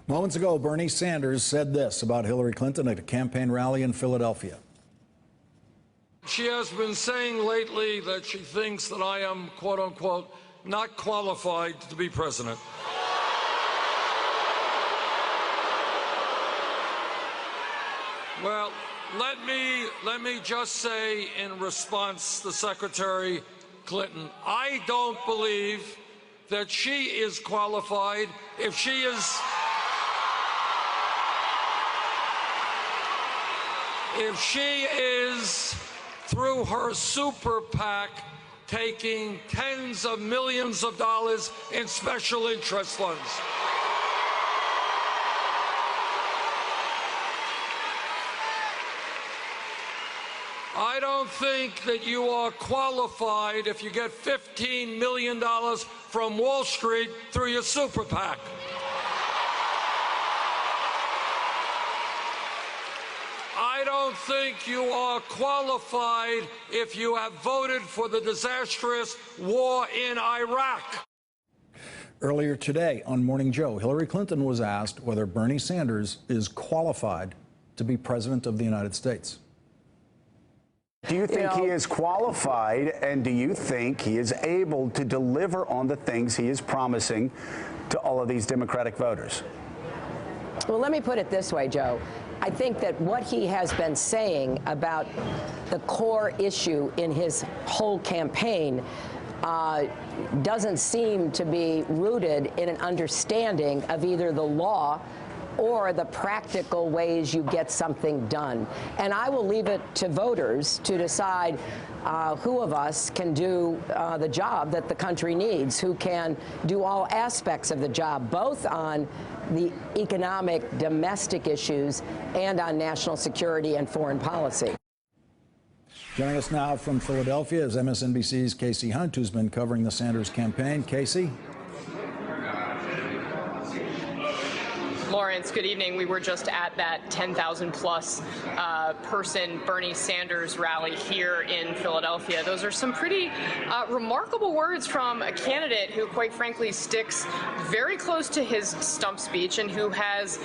Moments ago, Bernie Sanders said this about Hillary Clinton at a campaign rally in Philadelphia. She has been saying lately that she thinks that I am, quote unquote, not qualified to be president. Well, let me just say in response to Secretary Clinton, I don't believe that she is qualified. If she is, through her super PAC, taking tens of millions of dollars in special interest funds. I don't think that you are qualified if you get $15 million from Wall Street through your super PAC. I don't think you are qualified if you have voted for the disastrous war in Iraq. Earlier today on Morning Joe, Hillary Clinton was asked whether Bernie Sanders is qualified to be president of the United States. Do you think he is qualified, and do you think he is able to deliver on the things he is promising to all of these Democratic voters? Well, let me put it this way, Joe. I think that what he has been saying about the core issue in his whole campaign doesn't seem to be rooted in an understanding of either the law or the practical ways you get something done. And I will leave it to voters to decide who of us can do the job that the country needs, who can do all aspects of the job, both on the economic, domestic issues and on national security and foreign policy. Joining us now from Philadelphia is MSNBC's Casey Hunt, who's been covering the Sanders campaign. Casey? Lawrence, good evening. We were just at that 10,000 plus person Bernie Sanders rally here in Philadelphia. Those are some pretty remarkable words from a candidate who, quite frankly, sticks very close to his stump speech and who has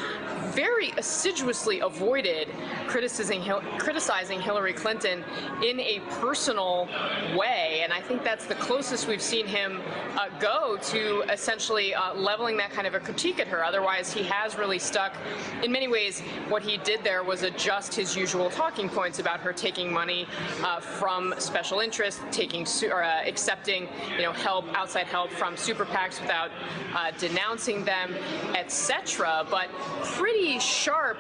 very assiduously avoided criticizing Hillary Clinton in a personal way. And I think that's the closest we've seen him go to essentially leveling that kind of a critique at her. Otherwise, he has really stuck. In many ways, what he did there was adjust his usual talking points about her taking money from special interests, accepting, help, outside help from super PACs without denouncing them, etc. But pretty sharp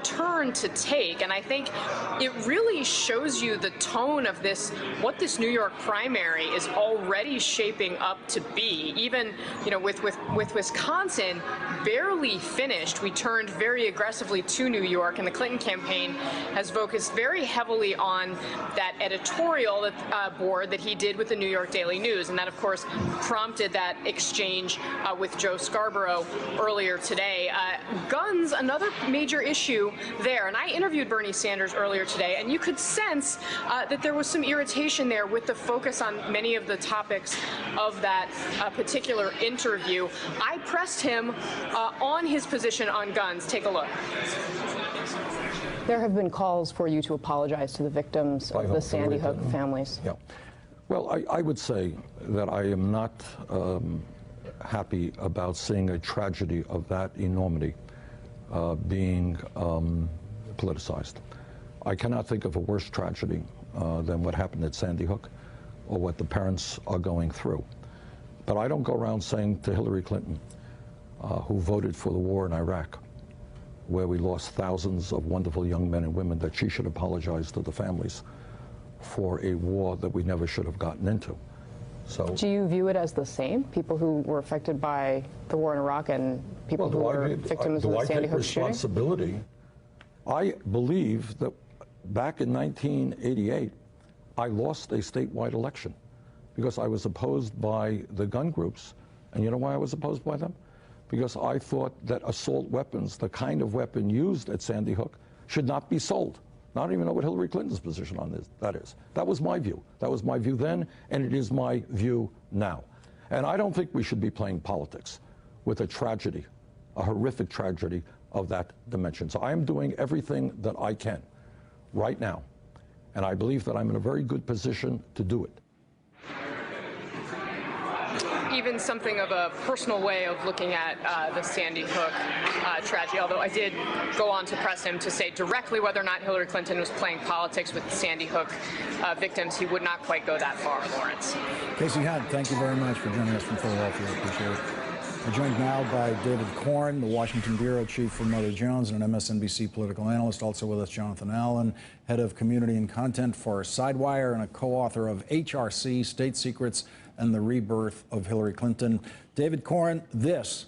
turn to take, and I think it really shows you the tone of this, what this New York primary is already shaping up to be. Even, with Wisconsin barely finished, we turned very aggressively to New York, and the Clinton campaign has focused very heavily on that editorial board that he did with the New York Daily News, and that, of course, prompted that exchange with Joe Scarborough earlier today. Guns, another major issue there, and I interviewed Bernie Sanders earlier today, and you could sense that there was some irritation there with the focus on many of the topics of that particular interview. I pressed him on his position on guns. Take a look. There have been calls for you to apologize to the victims of the Sandy Hook families. Yeah. Well, I would say that I am not happy about seeing a tragedy of that enormity being politicized. I cannot think of a worse tragedy than what happened at Sandy Hook or what the parents are going through. But I don't go around saying to Hillary Clinton, who voted for the war in Iraq, where we lost thousands of wonderful young men and women, that she should apologize to the families for a war that we never should have gotten into. So, do you view it as the same? People who were affected by the war in Iraq and people who were victims of the Sandy Hook shooting? Responsibility? I believe that back in 1988, I lost a statewide election because I was opposed by the gun groups. And you know why I was opposed by them? Because I thought that assault weapons, the kind of weapon used at Sandy Hook, should not be sold. I don't even know what Hillary Clinton's position on that is. That was my view. That was my view then, and it is my view now. And I don't think we should be playing politics with a tragedy a horrific tragedy of that dimension. So I am doing everything that I can right now, and I believe that I'm in a very good position to do it. Even something of a personal way of looking at the Sandy Hook tragedy, although I did go on to press him to say directly whether or not Hillary Clinton was playing politics with the Sandy Hook victims. He would not quite go that far, Lawrence. Casey Hunt, thank you very much for joining us from Philadelphia. I appreciate it. We're joined now by David Corn, the Washington bureau chief for Mother Jones and an MSNBC political analyst. Also with us, Jonathan Allen, head of community and content for Sidewire and a co-author of HRC, State Secrets and the Rebirth of Hillary Clinton. David Corn, this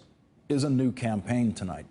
is a new campaign tonight.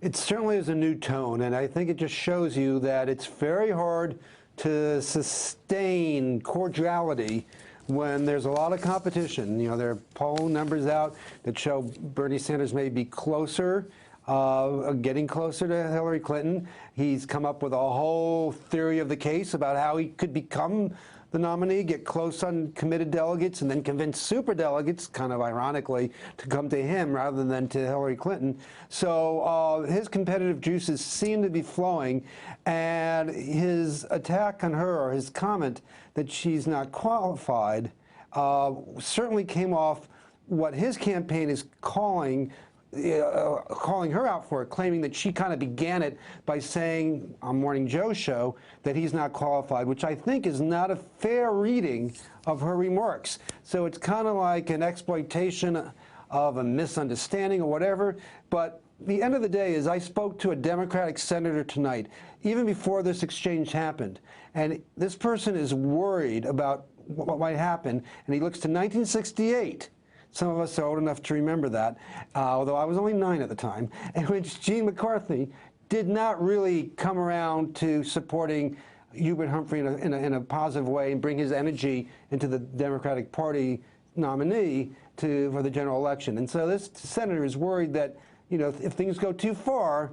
It certainly is a new tone, and I think it just shows you that it's very hard to sustain cordiality when there's a lot of competition. You know, there are poll numbers out that show Bernie Sanders may be closer, getting closer to Hillary Clinton. He's come up with a whole theory of the case about how he could become the nominee, get close on committed delegates, and then convince super delegates, kind of ironically, to come to him rather than to Hillary Clinton. So his competitive juices seem to be flowing, and his attack on her, or his comment that she's not qualified, certainly came off what his campaign is calling her out for, claiming that she kind of began it by saying on Morning Joe's show that he's not qualified, which I think is not a fair reading of her remarks. So it's kind of like an exploitation of a misunderstanding or whatever. But the end of the day is I spoke to a Democratic senator tonight, even before this exchange happened. And this person is worried about what might happen. And he looks to 1968. Some of us are old enough to remember that, although I was only 9 at the time, in which Gene McCarthy did not really come around to supporting Hubert Humphrey in a positive way and bring his energy into the Democratic Party nominee for the general election. And so this senator is worried that, you know, if things go too far,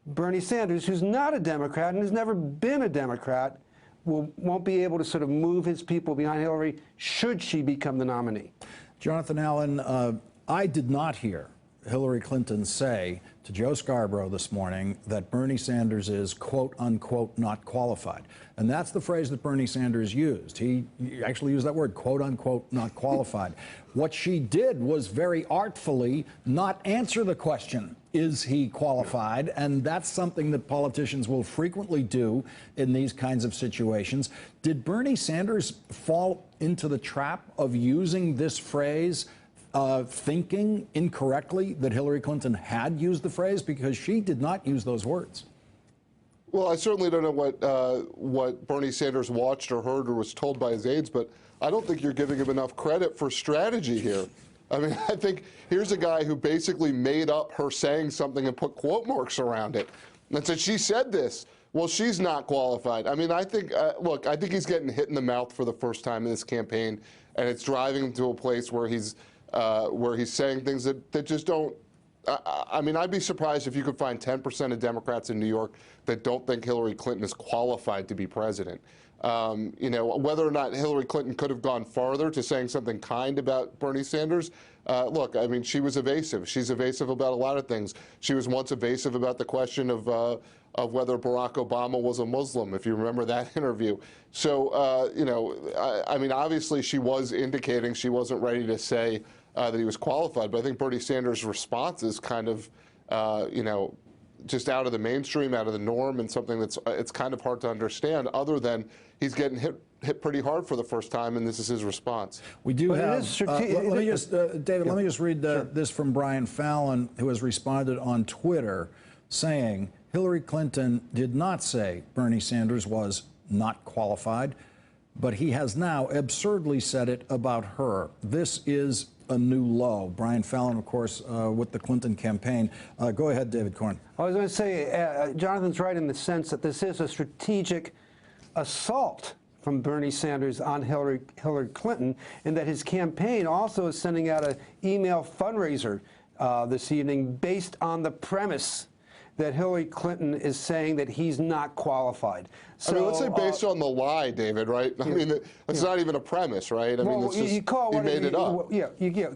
Bernie Sanders, who's not a Democrat and has never been a Democrat, won't be able to sort of move his people behind Hillary should she become the nominee. Jonathan Allen, I did not hear Hillary Clinton say to Joe Scarborough this morning that Bernie Sanders is, quote unquote, not qualified. And that's the phrase that Bernie Sanders used. He actually used that word, quote unquote, not qualified. What she did was very artfully not answer the question, is he qualified? And that's something that politicians will frequently do in these kinds of situations. Did Bernie Sanders fall into the trap of using this phrase, thinking incorrectly that Hillary Clinton had used the phrase, because she did not use those words? Well, I certainly don't know what Bernie Sanders watched or heard or was told by his aides, but I don't think you're giving him enough credit for strategy here. I mean, I think here's a guy who basically made up her saying something and put quote marks around it and said, she said this. Well, she's not qualified. I mean, I think, look, I think he's getting hit in the mouth for the first time in this campaign, and it's driving him to a place where he's saying things that just don't. I mean, I'd be surprised if you could find 10% of Democrats in New York that don't think Hillary Clinton is qualified to be president. You know, whether or not Hillary Clinton could have gone farther to saying something kind about Bernie Sanders, look, I mean, she was evasive. She's evasive about a lot of things. She was once evasive about the question of whether Barack Obama was a Muslim, if you remember that interview. So, you know, I mean, obviously she was indicating she wasn't ready to say that he was qualified, but I think Bernie Sanders' response is kind of, you know, just out of the mainstream, out of the norm, and something that's it's kind of hard to understand, other than he's getting hit pretty hard for the first time, and this is his response. We do have, let me just, David, let me just read this from Brian Fallon, who has responded on Twitter, saying Hillary Clinton did not say Bernie Sanders was not qualified, but he has now absurdly said it about her. This is a new low. Brian Fallon, of course, with the Clinton campaign. Go ahead, David Corn. I was going to say, Jonathan's right in the sense that this is a strategic assault from Bernie Sanders on Hillary Clinton, and that his campaign also is sending out an email fundraiser this evening based on the premise that Hillary Clinton is saying that he's not qualified. So, I mean, let's say based on the lie, David, right? I mean, it's not even a premise, right? I mean, it's just, you made it up. Yeah,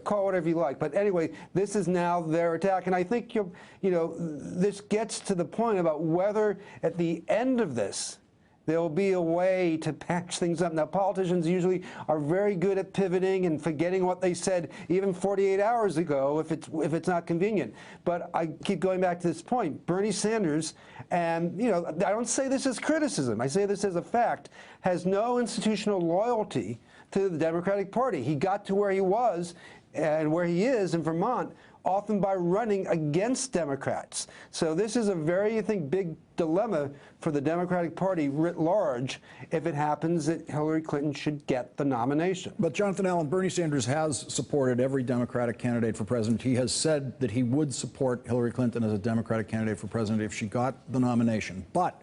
call it whatever you like. But anyway, this is now their attack. And I think, this gets to the point about whether at the end of this, there will be a way to patch things up. Now, politicians usually are very good at pivoting and forgetting what they said even 48 hours ago if it's not convenient. But I keep going back to this point. Bernie Sanders, and I don't say this as criticism, I say this as a fact, has no institutional loyalty to the Democratic Party. He got to where he was and where he is in Vermont often by running against Democrats. So this is a very, I think, big dilemma for the Democratic Party writ large if it happens that Hillary Clinton should get the nomination. But Jonathan Allen, Bernie Sanders has supported every Democratic candidate for president. He has said that he would support Hillary Clinton as a Democratic candidate for president if she got the nomination. But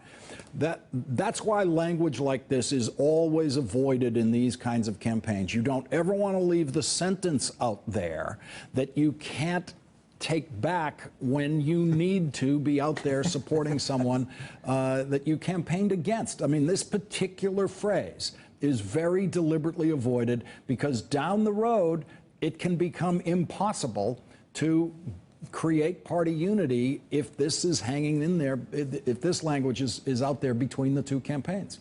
that's why language like this is always avoided in these kinds of campaigns. You don't ever want to leave the sentence out there that you can't take back when you need to be out there supporting someone that you campaigned against. I mean, this particular phrase is very deliberately avoided because down the road it can become impossible to create party unity if this is hanging in there, if this language is out there between the two campaigns.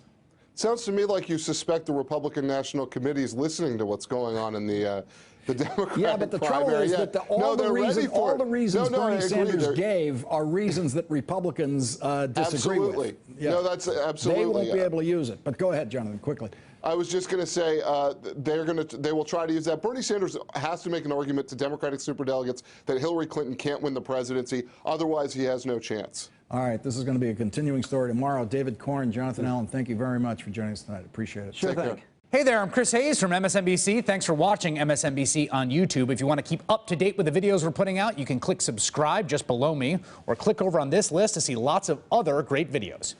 Sounds to me like you suspect the Republican National Committee is listening to what's going on in the Democratic Yeah, but the trouble primary. is that all the reasons Bernie Sanders gave are reasons that Republicans disagree with. Yeah. No, that's absolutely. They won't be able to use it. But go ahead, Jonathan, quickly. I was just going to say they will try to use that. Bernie Sanders has to make an argument to Democratic superdelegates that Hillary Clinton can't win the presidency. Otherwise, he has no chance. All right, this is going to be a continuing story tomorrow. David Corn, Jonathan Allen, thank you very much for joining us tonight. Appreciate it. Sure thing. Hey there, I'm Chris Hayes from MSNBC. Thanks for watching MSNBC on YouTube. If you want to keep up to date with the videos we're putting out, you can click subscribe just below me or click over on this list to see lots of other great videos.